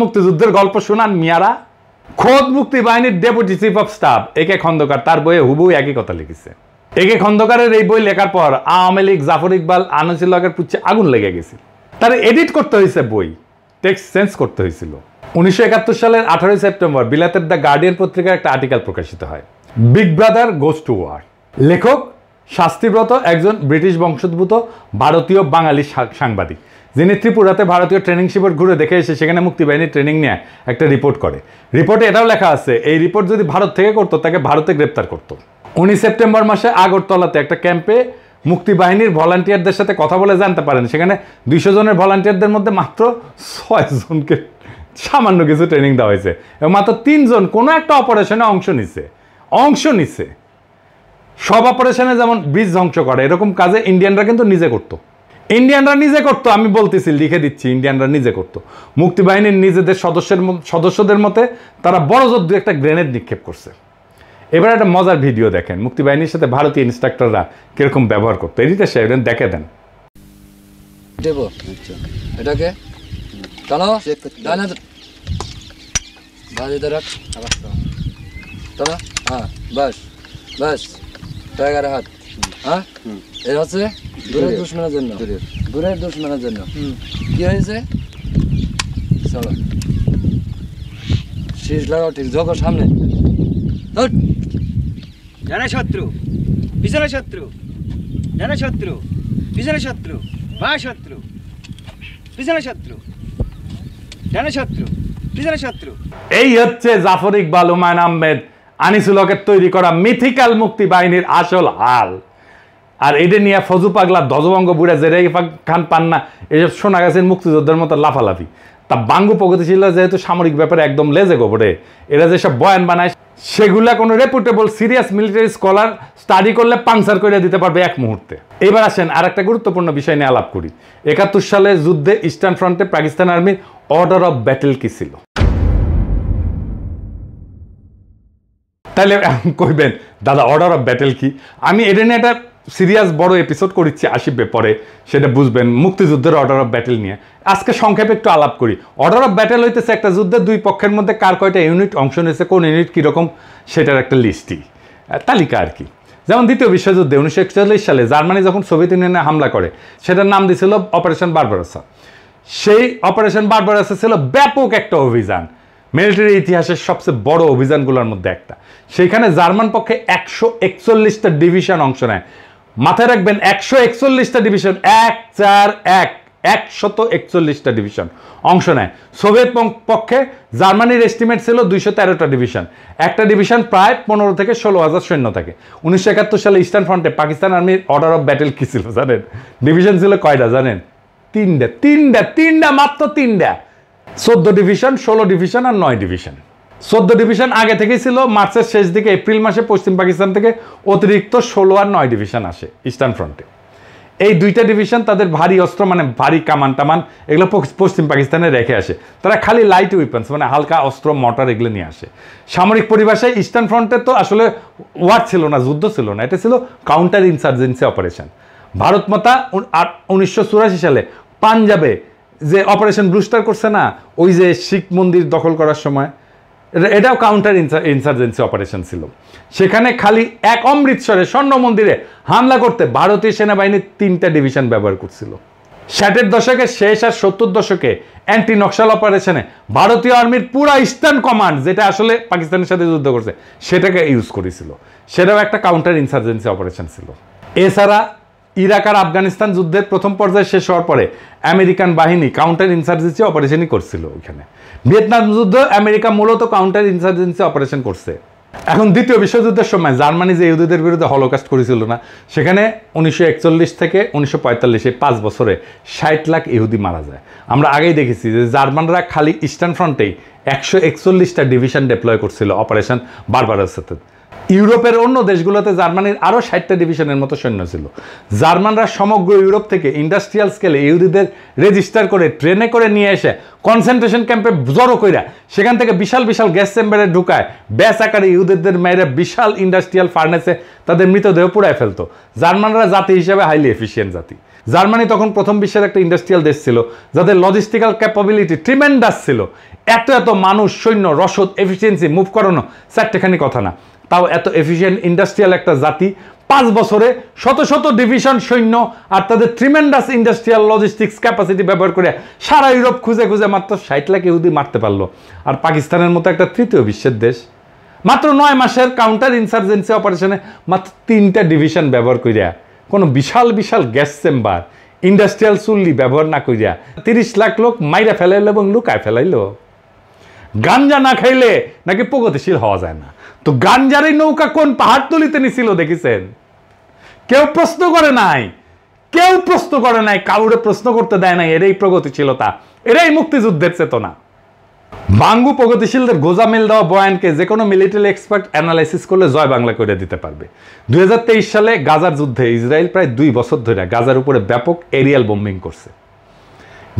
মুক্তিযুদ্ধের গল্প শোনান মিয়ারা। খোদ মুক্তিবাহিনীর ডেপুটি চিফ অফ স্টাফ একে খন্দকার তার বইয়ে হুবহু একই কথা লিখেছে। একে খন্দকারের এই বই লেখার পর আওয়ামী লীগ, জাফর ইকবাল, আনিসুল হকের পুচ্ছে আগুন লেগে গেছিল। তার এডিট করতে হয়েছে বই, টেক্সট চেঞ্জ করতে হয়েছিল। 1971 সালের 18 সেপ্টেম্বর বিলাতের দ্য গার্ডিয়ান পত্রিকার একটা আর্টিকেল প্রকাশিত হয়, big brother goes to war. লেখক শাস্তিব্রত একজন ব্রিটিশ বংশোদ্ভূত ভারতীয় বাঙালি সাংবাদিক, যিনি ত্রিপুরাতে ভারতীয় ট্রেনিং শিবির ঘুরে দেখে এসে সেখানে মুক্তিবাহিনীর ট্রেনিং নিয়ে একটা রিপোর্ট করে। রিপোর্টে এটাও লেখা আছে এই রিপোর্ট যদি ভারত থেকে করতো তাকে ভারতে গ্রেপ্তার করতো। 19 সেপ্টেম্বর মাসে আগরতলাতে একটা ক্যাম্পে মুক্তিবাহিনীর ভলান্টিয়ারদের সাথে কথা বলে জানতে পারেন সেখানে 200 জনের ভলান্টিয়ারদের মধ্যে মাত্র 6 জনকে সামান্য কিছু ট্রেনিং দেওয়া হয়েছে এবং মাত্র 3 জন কোনো একটা অপারেশনে অংশ নিছে। সব অপারেশনে যেমন ব্রিজ ধ্বংস করে এরকম কাজে ইন্ডিয়ানরা কিন্তু নিজে করতো। আমি বলতেছি, লিখে দিচ্ছি, ইন্ডিয়ানরা নিজে করতো। মুক্তিবাহিনীর নিজেদের সদস্যদের মতে তারা বড় জোর একটা গ্রেনেড নিক্ষেপ করছে। এবার একটা মজার ভিডিও দেখেন মুক্তিবাহিনীর সাথে ভারতীয় ইনস্ট্রাক্টররা কিরকম ব্যবহার করতো। এডিটর সাহেব দেখে দেন। এটাকে টানো, টানো, হ্যাঁ বাস বাস, টাইগার হাত, হ্যাঁ এর হচ্ছে দূরের দুশ্মনের জন্য, দূরের দুশ্মনের জন্য। কি হয়েছে? চলো শীষ লাগাও, ঠিক ঝোঁকো সামনে, জানে শত্রু, পিছনে শত্রু, জানে শত্রু, পিছনে শত্রু, বাঁ শত্রু, পিছনে শত্রু, জানে শত্রু, পিছনে শত্রু। এই হচ্ছে জাফর ইকবাল, হুমায়ুন আহমেদ, আনিসুল হকের তৈরি করা মিথিক্যাল মুক্তিবাহিনীর আসল হাল। আর এটা নিয়ে ফজু পাগলা ধ্বজভঙ্গ বুড়া জেরাই খান পান্না এসব শোনা গেছেন মুক্তিযোদ্ধার মতো লাফালাফি। তা বাঙ্গু প্রগতিশীল যেহেতু সামরিক ব্যাপারে একদম লেজে গোবরে, এরা যেসব বয়ান বানায় সেগুলা কোনো reputable serious military scholar study করলে পাংচার করে দিতে পারবে এক মুহূর্তে। এবার আসেন আর একটা গুরুত্বপূর্ণ বিষয় নিয়ে আলাপ করি। 71 সালে যুদ্ধে ইস্টার্ন ফ্রন্টে পাকিস্তান আর্মির অর্ডার অফ ব্যাটেল কি ছিল? তাহলে কইবেন দাদা অর্ডার অফ ব্যাটেল কি? আমি এটা নিয়ে একটা সিরিয়াস বড় এপিসোড করেছি, আসবে পরে, সেটা বুঝবেন মুক্তিযুদ্ধের অর্ডার অফ ব্যাটেল নিয়ে। আজকে সংক্ষেপে একটু আলাপ করি। অর্ডার অফ ব্যাটেল হইতেছে একটা যুদ্ধের দুই পক্ষের মধ্যে কার কয়টা ইউনিট অংশ নিয়েছে, কোন ইউনিট কীরকম সেটার একটা লিস্টই, তালিকা আর কি। যেমন দ্বিতীয় বিশ্বযুদ্ধে 1941 সালে জার্মানি যখন সোভিয়েত ইউনিয়নে হামলা করে সেটার নাম দিয়েছিল অপারেশন বারবারোসা। সেই অপারেশন বারবারোসা ছিল ব্যাপক একটা অভিযান, মিলিটারি ইতিহাসের সবচেয়ে বড় অভিযানগুলোর মধ্যে একটা। সেইখানে জার্মান পক্ষে 141টা ডিভিশন অংশ নেয়। মাথায় রাখবেন 141টা ডিভিশন, 141টা ডিভিশন অংশ নেয়। সোভিয়েত পক্ষে জার্মানির এস্টিমেট ছিল 213টা ডিভিশন, একটা ডিভিশন প্রায় 15 থেকে 16,000 সৈন্য থাকে। 1971 সালে ইস্টার্ন ফ্রন্টে পাকিস্তান আর্মির অর্ডার অফ ব্যাটেল কি ছিল জানেন? ডিভিশন ছিল কয়টা জানেন? 3টা, মাত্র 3টা। 14 ডিভিশন, 16 ডিভিশন আর 9 ডিভিশন। 14 ডিভিশন আগে থেকেই ছিল, মার্চের শেষ দিকে এপ্রিল মাসে পশ্চিম পাকিস্তান থেকে অতিরিক্ত 16 আর 9 ডিভিশন আসে ইস্টার্ন ফ্রন্টে। এই দুইটা ডিভিশন তাদের ভারী অস্ত্র মানে ভারী কামান টামান এগুলো পশ্চিম পাকিস্তানে রেখে আসে। তারা খালি লাইট উইপন্স মানে হালকা অস্ত্র মোটর এগুলো নিয়ে আসে। সামরিক পরিভাষায় ইস্টার্ন ফ্রন্টে তো আসলে ওয়ার ছিল না, যুদ্ধ ছিল না, এটা ছিল কাউন্টার ইনসার্জেন্সি অপারেশন। ভারত মাতা 1984 সালে পাঞ্জাবে যে অপারেশন ব্লুস্টার করছে না, ওই যে শিখ মন্দির দখল করার সময়, এটাও কাউন্টার ইনসার্জেন্সি অপারেশন ছিল। সেখানে খালি এক অমৃতসরে স্বর্ণ মন্দিরে হামলা করতে ভারতীয় সেনাবাহিনী 3টা ডিভিশন ব্যবহার করছিল। 60-এর দশকের শেষ আর 70 দশকে অ্যান্টি নকশাল অপারেশনে ভারতীয় আর্মির পুরা ইস্টার্ন কমান্ড, যেটা আসলে পাকিস্তানের সাথে যুদ্ধ করছে, সেটাকে ইউজ করেছিল। সেটাও একটা কাউন্টার ইনসার্জেন্সি অপারেশন ছিল। এছাড়া ইরাক আর আফগানিস্তান যুদ্ধের প্রথম পর্যায়ে শেষ হওয়ার পরে আমেরিকান বাহিনী কাউন্টার ইনসার্জেন্সি অপারেশনই করছিল ওইখানে। ভিয়েতনাম যুদ্ধ আমেরিকা মূলত কাউন্টার ইনসার্জেন্সি অপারেশন করছে। এখন দ্বিতীয় বিশ্বযুদ্ধের সময় জার্মানি যে ইহুদিদের বিরুদ্ধে হলোকাস্ট করেছিল না, সেখানে 1941 থেকে 1945 এই 5 বছরে 60 লাখ ইহুদি মারা যায়। আমরা আগেই দেখেছি যে জার্মানরা খালি ইস্টার্ন ফ্রন্টেই 141টা ডিভিশন ডেপ্লয় করছিল অপারেশন বারবারাসেতে। ইউরোপের অন্য দেশগুলোতে জার্মানির আরও 60টা ডিভিশনের মতো সৈন্য ছিল। জার্মানরা সমগ্র ইউরোপ থেকে ইন্ডাস্ট্রিয়াল স্কেলে ইহুদিদের রেজিস্টার করে ট্রেনে করে নিয়ে এসে কনসেন্ট্রেশন ক্যাম্পে জড়ো কইরা সেখান থেকে বিশাল বিশাল গ্যাস চেম্বারে ঢুকায় ব্যাস আকারে ইহুদিদের মেয়েরা বিশাল ইন্ডাস্ট্রিয়াল ফার্নেসে তাদের মৃতদেহ পুড়ায় ফেলতো। জার্মানরা জাতি হিসেবে হাইলি এফিসিয়েন্ট জাতি। জার্মানি তখন প্রথম বিশ্বের একটা ইন্ডাস্ট্রিয়াল দেশ ছিল, যাদের লজিস্টিক্যাল ক্যাপাবিলিটি ট্রিমেন্ডাস ছিল। এত এত মানুষ, সৈন্য, রসদ, এফিসিয়েন্সি মুভ করানো চারটেখানি কথা না। তাও এত এফিসিয়েন্ট ইন্ডাস্ট্রিয়াল একটা জাতি 5 বছরে শত শত ডিভিশন সৈন্য আর তাদের ট্রিমেন্ডাস ইন্ডাস্ট্রিয়াল লজিস্টিক্স ক্যাপাসিটি ব্যবহার করে সারা ইউরোপ খুঁজে খুঁজে মাত্র 60 লাখ ইহুদি মারতে পারলো। আর পাকিস্তানের মতো একটা তৃতীয় বিশ্বের দেশ মাত্র 9 মাসের কাউন্টার ইনসার্জেন্সি অপারেশনে মাত্র 3টা ডিভিশন ব্যবহার করিয়া, কোনো বিশাল বিশাল গ্যাস চেম্বার, ইন্ডাস্ট্রিয়াল চুল্লি ব্যবহার না করিয়া 30 লাখ লোক মাইরা ফেলাইলো এবং লুকায় ফেলাইলো। গাঞ্জা না খাইলে নাকি প্রগতিশীল হওয়া যায় না। তো গাঞ্জার এই নৌকা কোন পাহাড়তলিতে নিছিল দেখেছেন? কেউ প্রশ্ন করে নাই, কেউ প্রশ্ন করে নাই, কাউরে প্রশ্ন করতে দেয় নাই। এরাই প্রগতিশীলতা, এরাই মুক্তিযুদ্ধের চেতনা। বাঙ্গু প্রগতিশীলদের গোজামিল দেওয়া বয়ানকে যে কোনো মিলিটারি এক্সপার্ট অ্যানালাইসিস করলে জয় বাংলা করে দিতে পারবে। 2023 সালে গাজার যুদ্ধে ইসরায়েল প্রায় 2 বছর ধরে গাজার উপরে ব্যাপক এরিয়াল বোম্বিং করছে।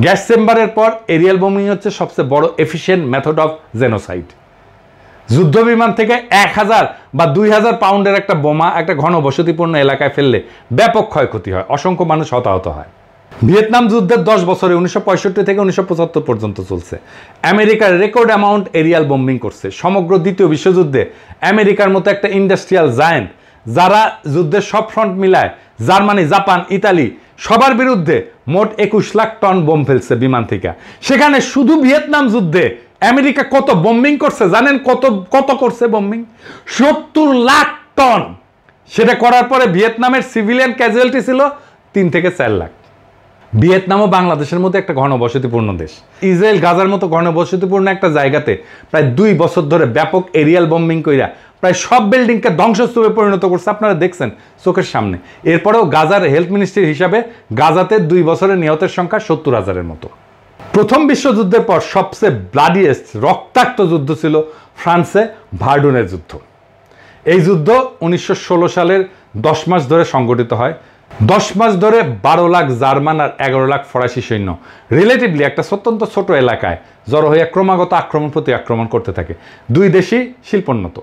গ্যাস চেম্বারের পর এরিয়াল বোমিং হচ্ছে সবচেয়ে বড় এফিশিয়েন্ট মেথড অফ জেনোসাইড। যুদ্ধ বিমান থেকে 1000 বা 2000 পাউন্ডের একটা বোমা একটা ঘনবসতিপূর্ণ এলাকায় ফেললে ব্যাপক ক্ষয়ক্ষতি হয়, অসংখ্য মানুষ হতাহত হয়। ভিয়েতনাম যুদ্ধের 10 বছরে 1965 থেকে 1975 পর্যন্ত চলছে। আমেরিকার রেকর্ড অ্যামাউন্ট এরিয়াল বোম্বিং করছে। সমগ্র দ্বিতীয় বিশ্বযুদ্ধে আমেরিকার মতো একটা ইন্ডাস্ট্রিয়াল জায়ান্ট, যারা যুদ্ধের সব ফ্রন্ট মিলায় জার্মানি, জাপান, ইতালি সবার বিরুদ্ধে মোট 21 লাখ টন বোম ফেলছে বিমান থেকে। সেখানে শুধু ভিয়েতনাম যুদ্ধে আমেরিকা কত বোম্বিং করছে জানেন? কত করছে বোম্বিং? 70 লাখ টন। সেটা করার পরে ভিয়েতনামের সিভিলিয়ান ক্যাজুয়ালিটি ছিল 3 থেকে 4 লাখ। ভিয়েতনামও বাংলাদেশের মতো একটা ঘনবসতিপূর্ণ দেশ। ইসরায়েল গাজার মতো ঘনবসতিপূর্ণ একটা জায়গাতে প্রায় 2 বছর ধরে ব্যাপক এরিয়াল বোম্বিং কইরা প্রায় সব বিল্ডিংকে ধ্বংসস্তূপে পরিণত করছে, আপনারা দেখছেন চোখের সামনে। এরপরেও গাজার হেলথ মিনিস্ট্রি হিসাবে গাজাতে 2 বছরে নিহতের সংখ্যা 70,000-এর মতো। প্রথম বিশ্বযুদ্ধের পর সবচেয়ে ব্লাডিয়েস্ট রক্তাক্ত যুদ্ধ ছিল ফ্রান্সে ভার্ডুনের যুদ্ধ। এই যুদ্ধ 1916 সালের 10 মাস ধরে সংগঠিত হয়। 10 মাস ধরে 12 লাখ জার্মান আর 11 লাখ ফরাসি সৈন্য রিলেটিভলি একটা অত্যন্ত ছোট এলাকায় জড়ো হয়ে ক্রমাগত আক্রমণ প্রতি আক্রমণ করতে থাকে। 2 দেশই শিল্পোন্নত,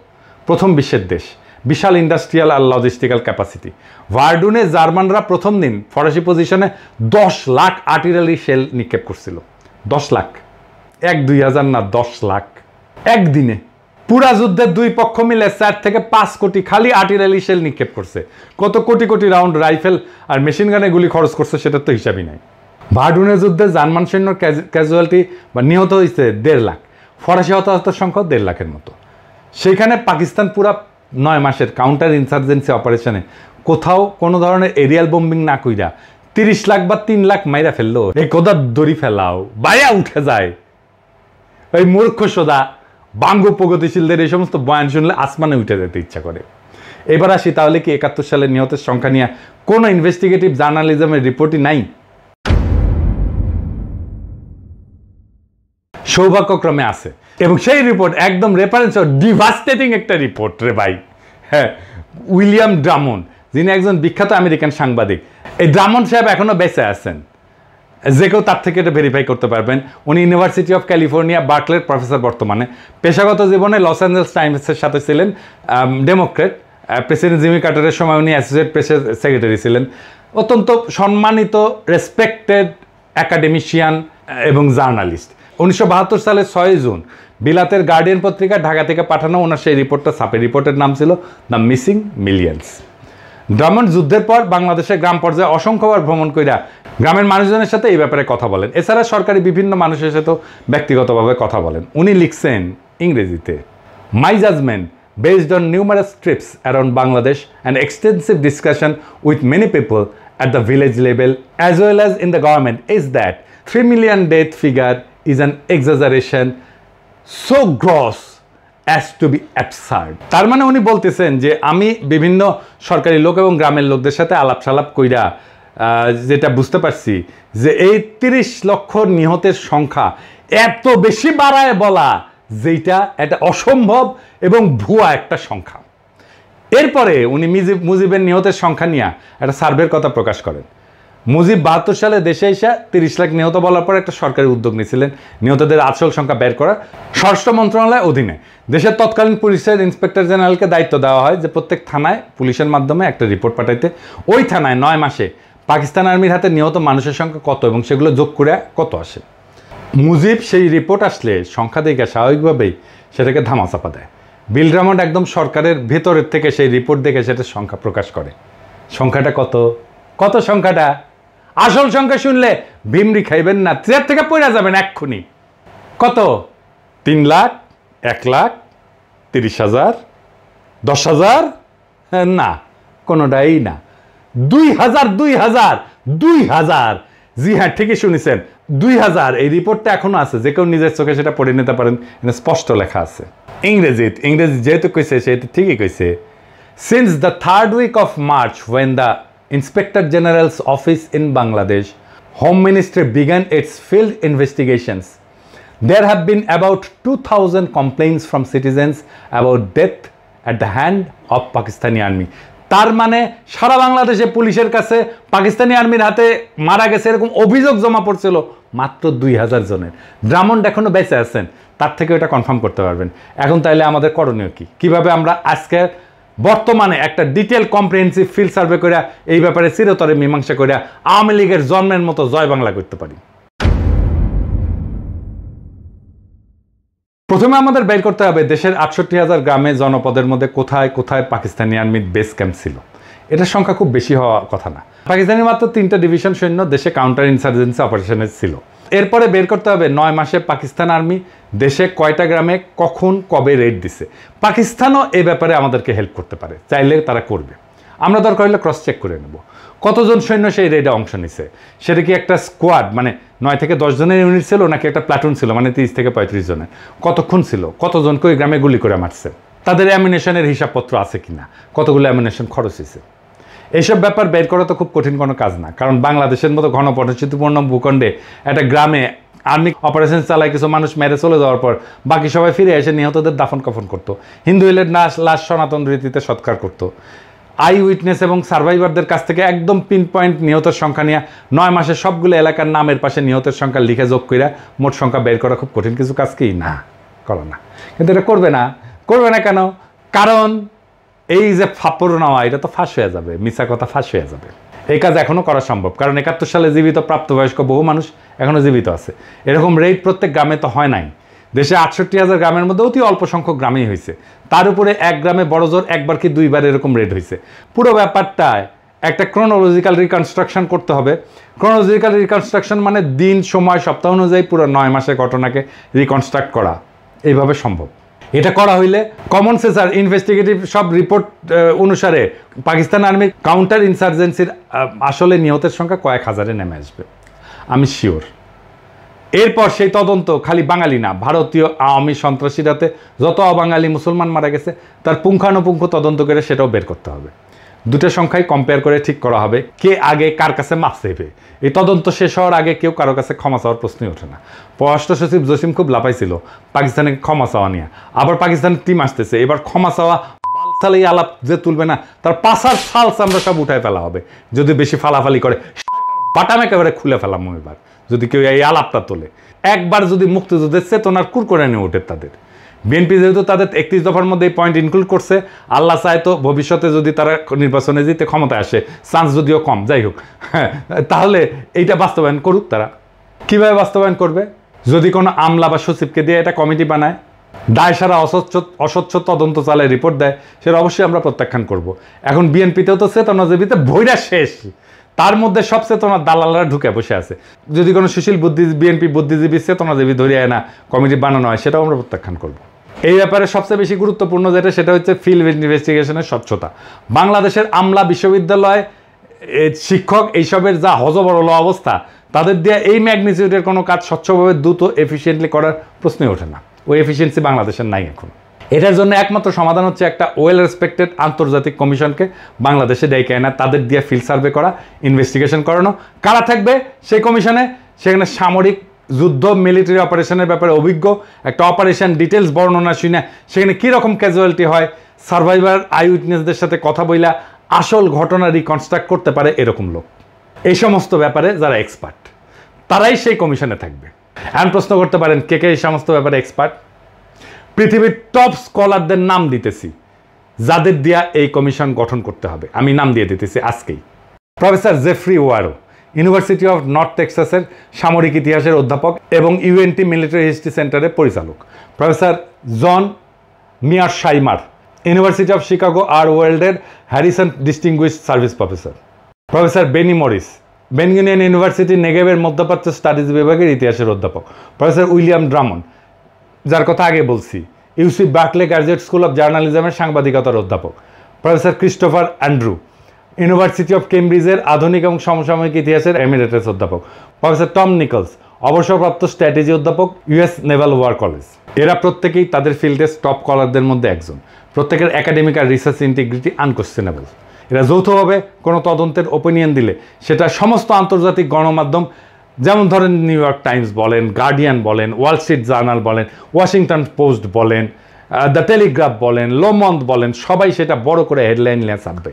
প্রথম বিশ্বের দেশ, বিশাল ইন্ডাস্ট্রিয়াল আর লজিস্টিক্যাল ক্যাপাসিটি। ভার্ডুনে জার্মানরা প্রথম দিন ফরাসি পজিশনে 10 লাখ আর্টিলারি শেল নিক্ষেপ করছিল। 10 লাখ, 1-2 হাজার না, 10 লাখ একদিনে। পুরা যুদ্ধের 2 পক্ষ মিলে 4 থেকে 5 কোটি খালি আর্টিলারি শেল নিক্ষেপ করছে। কত কোটি কোটি রাউন্ড রাইফেল আর মেশিন গানে গুলি খরচ করছে সেটার তো হিসাবই নাই। ভার্ডুনের যুদ্ধে জার্মান সৈন্যর ক্যাজুয়ালিটি বা নিহত হয়েছে 1.5 লাখ, ফরাসি হতাহতের সংখ্যা 1.5 লাখের মতো। সেইখানে পাকিস্তান পুরা 9 মাসের কাউন্টার ইনসার্জেন্সি অপারেশনে কোথাও কোনো ধরনের এরিয়াল বোম্বিং না কইরা 30 লাখ বা 3 লাখ মাইরা ফেললো। এই কোদার দড়ি ফেলাও বাইয়া উঠে যায়। ওই মূর্খ সোদা বাঙ্গু প্রগতিশীলদের এই সমস্ত বয়ান শুনলে আসমানে উঠে যেতে ইচ্ছা করে। এবার আসি, তাহলে কি 71 সালের নিহতের সংখ্যা নিয়ে কোনো ইনভেস্টিগেটিভ জার্নালিজমের রিপোর্টই নাই? সৌভাগ্যক্রমে আছে, এবং সেই রিপোর্ট একদম রেফারেন্স ডিভাস্টেটিং একটা রিপোর্ট রে ভাই। হ্যাঁ, উইলিয়াম ড্রামন্ড, যিনি একজন বিখ্যাত আমেরিকান সাংবাদিক, এই ড্রামন্ড সাহেব এখনো বেঁচে আছেন, যে কেউ তার থেকে এটা ভেরিফাই করতে পারবেন। উনি ইউনিভার্সিটি অফ ক্যালিফোর্নিয়া বার্কলের প্রফেসর বর্তমানে। পেশাগত জীবনে লস অ্যাঞ্জেলস টাইমসের সাথে ছিলেন ডেমোক্রেট। প্রেসিডেন্ট জিমি কার্টারের সময় উনি অ্যাসোসিয়েট প্রেসের সেক্রেটারি ছিলেন। অত্যন্ত সম্মানিত রেসপেক্টেড একাডেমিশিয়ান এবং জার্নালিস্ট। 1972 সালের 6 জুন বিলাতের গার্ডিয়ান পত্রিকা ঢাকা থেকে পাঠানো ওনার সেই রিপোর্টটা ছাপে। রিপোর্টের নাম ছিল দ্য মিসিং মিলিয়ন্স। ড্রামন্ড যুদ্ধের পর বাংলাদেশের গ্রাম পর্যায়ে অসংখ্যবার ভ্রমণ কইরা গ্রামের মানুষজনের সাথে এই ব্যাপারে কথা বলেন। এছাড়া সরকারি বিভিন্ন মানুষের সাথেও ব্যক্তিগতভাবে কথা বলেন। উনি লিখছেন ইংরেজিতে, মাই judgement based on numerous trips around Bangladesh and extensive discussion with many people at the village level as well as in the government is that 3 million death figure is an exaggeration so gross as to be absurd. তার মানে উনি বলতেছেন যে আমি বিভিন্ন সরকারি লোক এবং গ্রামের লোকদের সাথে আলাপ সালাপ কইরা যেটা বুঝতে পারছি যে এই 30 লক্ষ নিহতের সংখ্যা এত বেশি বাড়ায় বলা যেটা এটা অসম্ভব এবং ভুয়া একটা সংখ্যা। এরপরে উনি মুজিবের নিহতের সংখ্যা নিয়ে একটা সার্ভের কথা প্রকাশ করেন। মুজিব 72 সালে দেশে এসে 30 লাখ নিহত বলার পর একটা সরকারি উদ্যোগ নিয়েছিলেন নিহতদের আসল সংখ্যা বের করার। স্বরাষ্ট্র মন্ত্রণালয়ের অধীনে দেশের তৎকালীন পুলিশের ইন্সপেক্টর জেনারেলকে দায়িত্ব দেওয়া হয় যে প্রত্যেক থানায় পুলিশের মাধ্যমে একটা রিপোর্ট পাঠাইতে। ওই থানায় 9 মাসে পাকিস্তান আর্মির হাতে নিহত মানুষের সংখ্যা কত এবং সেগুলো যোগ করে কত আসে। মুজিব সেই রিপোর্ট আসলে সংখ্যা দেখে স্বাভাবিকভাবেই সেটাকে ধামাচাপা দেয়। বিল ড্রামন্ড একদম সরকারের ভেতরের থেকে সেই রিপোর্ট দেখে সেটা সংখ্যা প্রকাশ করে। সংখ্যাটা কত? কত সংখ্যাটা? আসল সংখ্যা শুনলে ভিমরি খাইবেন না, চেয়ার থেকে পড়ে যাবেন এক্ষুনি। কত? 3 লাখ, 1 লাখ, 30,000, 10,000? না, কোনোটাই না। 2,000, 2,000, 2,000। জি হ্যাঁ, ঠিকই শুনেছেন, 2,000। এই রিপোর্টটা এখনো আছে, যে কেউ নিজের চোখে সেটা পড়ে নিতে পারেন, স্পষ্ট লেখা আছে। ইংরেজি যেহেতু কইছে সেহেতু ঠিকই কইছে। Since the 3rd week of March when the Inspector General's office in Bangladesh Home Ministry began its field investigations, there have been about 2,000 complaints from citizens about death at the hand of Pakistani army. তার মানে সারা বাংলাদেশে পুলিশের কাছে পাকিস্তানি আর্মির হাতে মারা গেছে এরকম অভিযোগ জমা পড়ছিল মাত্র 2,000 জনের। ড্রামন্ড এখনো বেঁচে আছেন, তার থেকে এটা কনফার্ম করতে পারবেন। এখন তাইলে আমাদের করণীয় কি? কিভাবে আমরা আজকে বর্তমানে একটা ডিটেল কম্প্রিহেন্সিভ ফিল্ড সার্ভে করে এই ব্যাপারে চিরতরে মীমাংসা করে আওয়ামী লীগের জন্মের মতো জয় বাংলা করতে পারি? প্রথমে আমাদের বের করতে হবে দেশের 68,000 গ্রামে জনপদের মধ্যে কোথায় কোথায় পাকিস্তানি আর্মির বেস ক্যাম্প ছিল। এটার সংখ্যা খুব বেশি হওয়া কথা না। পাকিস্তানি মাত্র 3টা ডিভিশন সৈন্য দেশে কাউন্টার ইনসার্জেন্সি অপারেশনে ছিল। এরপরে বের করতে হবে 9 মাসে পাকিস্তান আর্মি দেশে কয়টা গ্রামে কখন কবে রেড দিছে। পাকিস্তানও এই ব্যাপারে আমাদেরকে হেল্প করতে পারে, চাইলে তারা করবে। আমরা দরকার হলে ক্রস চেক করে নেব কতজন সৈন্য সেই রেডে অংশ নিছে। সেটা কি একটা স্কোয়াড মানে 9 থেকে 10 জনের ইউনিট ছিল, নাকি একটা প্লাটুন ছিল মানে 30 থেকে 35 জনের? কতক্ষণ ছিল, কতজনকে ওই গ্রামে গুলি করে মারছে, তাদের অ্যামিনেশনের হিসাবপত্র আছে কিনা, কতগুলো অ্যামিনেশন খরচ হয়েছে। এইসব ব্যাপার বের করা তো খুব কঠিন কোনো কাজ না, কারণ বাংলাদেশের মতো ঘন পরিচিতিপূর্ণ ভূখণ্ডে একটা গ্রামে আর্মি অপারেশন চালায় কিছু মানুষ মেরে চলে যাওয়ার পর বাকি সবাই ফিরে এসে নিহতদের দাফন কাফন করতো। হিন্দু হইলে লাশ সনাতন রীতিতে সৎকার করতো। আই উইটনেস এবং সার্ভাইভারদের কাছ থেকে একদম পিন পয়েন্ট নিহতের সংখ্যা নিয়ে 9 মাসে সবগুলো এলাকার নামের পাশে নিহতের সংখ্যা লিখে যোগ করে মোট সংখ্যা বের করা খুব কঠিন কিছু কাজ কি না, করো না। কিন্তু এটা করবে না কেন? কারণ এই যে ফাপড় নেওয়া এটা তো ফাঁস হয়ে যাবে, মিছা কথা ফাঁস হয়ে যাবে। এই কাজ এখনও করা সম্ভব, কারণ 71 সালে জীবিত প্রাপ্তবয়স্ক বহু মানুষ এখনও জীবিত আছে। এরকম রেড প্রত্যেক গ্রামে তো হয় নাই। দেশে 68,000 গ্রামের মধ্যে অতি অল্প সংখ্যক গ্রামেই হয়েছে। তার উপরে এক গ্রামে বড় জোর একবার কি 2বার এরকম রেড হয়েছে। পুরো ব্যাপারটায় একটা ক্রোনোলজিক্যাল রিকনস্ট্রাকশন করতে হবে। ক্রোনোলজিক্যাল রিকনস্ট্রাকশন মানে দিন, সময়, সপ্তাহ অনুযায়ী পুরো 9 মাসের ঘটনাকে রিকনস্ট্রাক্ট করা এইভাবে সম্ভব। এটা করা হইলে কমন সেন্সার ইনভেস্টিগেটিভ সব রিপোর্ট অনুসারে পাকিস্তান আর্মির কাউন্টার ইনসার্জেন্সির আসলে নিহতের সংখ্যা কয়েক হাজারে নেমে আসবে, আমি শিওর। এরপর সেই তদন্ত খালি বাঙালি না, ভারতীয় আওয়ামী সন্ত্রাসীরাতে যত অবাঙালি মুসলমান মারা গেছে তার পুঙ্খানুপুঙ্খ তদন্ত করে সেটাও বের করতে হবে। দুটো সংখ্যায় কম্পেয়ার করে ঠিক করা হবে কে আগে কার কাছে মাপ চাইবে। এই তদন্ত শেষ হওয়ার আগে কেউ কারো কাছে ক্ষমা চাওয়ার প্রশ্নই ওঠে না। পররাষ্ট্র সচিব জসিম খুব লাফাইছিল পাকিস্তানে ক্ষমা চাওয়া নিয়ে। আবার পাকিস্তানের টিম আসতেছে, এবার ক্ষমা চাওয়া তাহলে এই আলাপ যে তুলবে না তার পাশার ফালস আমরা সব উঠায় ফেলা হবে যদি বেশি ফালাফালি করে, বাটাম একেবারে খুলে ফেলাম এবার যদি কেউ এই আলাপটা তোলে। একবার যদি মুক্তিযুদ্ধের চেতনার কুর করে নিয়ে ওঠে তাদের, বিএনপি যেহেতু তাদের 31 দফার মধ্যে এই পয়েন্ট ইনক্লুড করছে, আল্লাহ চায় তো ভবিষ্যতে যদি তারা নির্বাচনে জিতে ক্ষমতায় আসে, চান্স যদিও কম, যাই হোক, হ্যাঁ, তাহলে এইটা বাস্তবায়ন করুক। তারা কিভাবে বাস্তবায়ন করবে? যদি কোনো আমলা বা সচিবকে দিয়ে এটা কমিটি বানায়, দায় সারা অস্বচ্ছ তদন্ত চালায় রিপোর্ট দেয়, সেটা অবশ্যই আমরা প্রত্যাখ্যান করব। এখন বিএনপিতেও তো চেতনাজীবীতে ভৈরা শেষ, তার মধ্যে সব চেতনার দালালরা ঢুকে বসে আছে। যদি কোনো সুশীল বিএনপি বুদ্ধিজীবী চেতনাজীবী ধরিয়ে না কমিটি বানানো হয়, সেটাও আমরা প্রত্যাখ্যান করব। এই ব্যাপারে সবচেয়ে বেশি গুরুত্বপূর্ণ যেটা, সেটা হচ্ছে ফিল্ড ইনভেস্টিগেশনের স্বচ্ছতা। বাংলাদেশের আমলা, বিশ্ববিদ্যালয়, শিক্ষক, এইসবের যা হজবরল অবস্থা, তাদের দিয়ে এই ম্যাগনিটিউডের কোনো কাজ স্বচ্ছভাবে দ্রুত এফিসিয়েন্টলি করার প্রশ্নই ওঠে না। ওই এফিসিয়েন্সি বাংলাদেশের নাই এখন। এটার জন্য একমাত্র সমাধান হচ্ছে একটা ওয়েল রেসপেক্টেড আন্তর্জাতিক কমিশনকে বাংলাদেশে ডেকে আনা, তাদের দিয়ে ফিল্ড সার্ভে করা, ইনভেস্টিগেশন করানো। কারা থাকবে সেই কমিশনে? সেখানে সামরিক যুদ্ধ, মিলিটারি অপারেশনের ব্যাপারে অভিজ্ঞ, একটা অপারেশন ডিটেলস বর্ণনা শুনে সেখানে কীরকম ক্যাজুয়ালিটি হয়, সার্ভাইভার আই উইটনেসদের সাথে কথা বইলা আসল ঘটনা রিকনস্ট্রাক্ট করতে পারে এরকম লোক। এই সমস্ত ব্যাপারে যারা এক্সপার্ট, তারাই সেই কমিশনে থাকবে। এখন প্রশ্ন করতে পারেন কে কে এই সমস্ত ব্যাপারে এক্সপার্ট? পৃথিবীর টপ স্কলারদের নাম দিতেছি যাদের দিয়া এই কমিশন গঠন করতে হবে, আমি নাম দিয়ে দিতেছি আজকেই। Professor Geoffrey Wawro, university of north টেক্সাসের সামরিক ইতিহাসের অধ্যাপক এবং ইউএনটি মিলিটারি হিস্ট্রি সেন্টারের পরিচালক। Professor John Mearsheimer, university of Chicago আর ওয়ার্ল্ডের Harrison distinguished service professor. Professor Benny Morris, Ben Gurion university নেগেভের মধ্যপ্রাচ্য স্টাডিজ বিভাগের ইতিহাসের অধ্যাপক। প্রফেসর উইলিয়াম ড্রামন্ড, যার কথা আগে বলছি, UC Berkeley graduate school of জার্নালিজমের সাংবাদিকতার অধ্যাপক। Professor Christopher Andrew, university of কেমব্রিজের আধুনিক এবং সমসাময়িক ইতিহাসের এমিরেটাস অধ্যাপক। প্রফেসর টম নিকলস, অবসরপ্রাপ্ত স্ট্র্যাটেজি অধ্যাপক, ইউএস নেভাল ওয়ার কলেজ। এরা প্রত্যেকেই তাদের ফিল্ডের টপ স্কলারদের মধ্যে একজন। প্রত্যেকের একাডেমিক আর রিসার্চ ইন্টিগ্রিটি আনকোয়েশ্চেনেবল। এরা যৌথভাবে কোনো তদন্তের ওপিনিয়ন দিলে সেটা সমস্ত আন্তর্জাতিক গণমাধ্যম, যেমন ধরেন নিউ ইয়র্ক টাইমস বলেন, গার্ডিয়ান বলেন, ওয়াল স্ট্রিট জার্নাল বলেন, ওয়াশিংটন পোস্ট বলেন, দ্য টেলিগ্রাফ বলেন, লোমন্দ বলেন, সবাই সেটা বড় করে হেডলাইন নিয়ে ছাপবে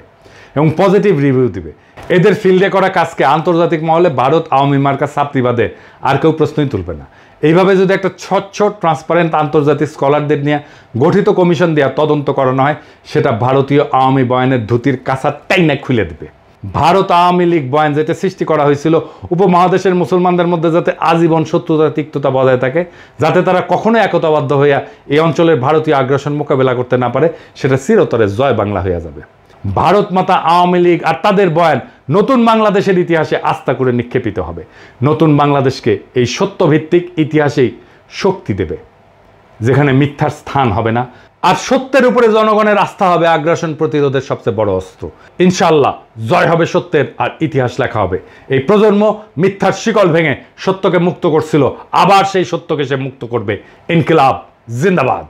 এবং পজিটিভ রিভিউ দিবে। এদের ফিল্ডে করা কাজকে আন্তর্জাতিক মহলে ভারত আওয়ামী মার্কা ছাপতি বাদে আর কেউ প্রশ্নই তুলবে না। এইভাবে যদি একটা স্বচ্ছ ট্রান্সপারেন্ট আন্তর্জাতিক স্কলারদের নিয়ে গঠিত কমিশন দেওয়া তদন্ত করানো হয়, সেটা ভারতীয় আওয়ামী বয়ানের ধুতির কাঁচা টাইনা খুলে দেবে। ভারত আওয়ামী লীগ বয়ান যেটা সৃষ্টি করা হয়েছিল উপমহাদেশের মুসলমানদের মধ্যে যাতে আজীবন শত্রুতা তিক্ততা বজায় থাকে, যাতে তারা কখনো একতাবদ্ধ হইয়া এই অঞ্চলের ভারতীয় আগ্রাসন মোকাবেলা করতে না পারে, সেটা চিরতরে জয় বাংলা হইয়া যাবে। ভারত মাতা আওয়ামী লীগ আর তাদের বয়ান নতুন বাংলাদেশের ইতিহাসে আস্থা করে নিক্ষেপিত হবে। নতুন বাংলাদেশকে এই সত্যভিত্তিক ইতিহাসেই শক্তি দেবে, যেখানে মিথ্যার স্থান হবে না, আর সত্যের উপরে জনগণের আস্থা হবে আগ্রাসন প্রতিরোধের সবচেয়ে বড় অস্ত্র। ইনশাআল্লাহ জয় হবে সত্যের, আর ইতিহাস লেখা হবে। এই প্রজন্ম মিথ্যার শিকল ভেঙে সত্যকে মুক্ত করছিল, আবার সেই সত্যকে সে মুক্ত করবে। ইনকিলাব জিন্দাবাদ।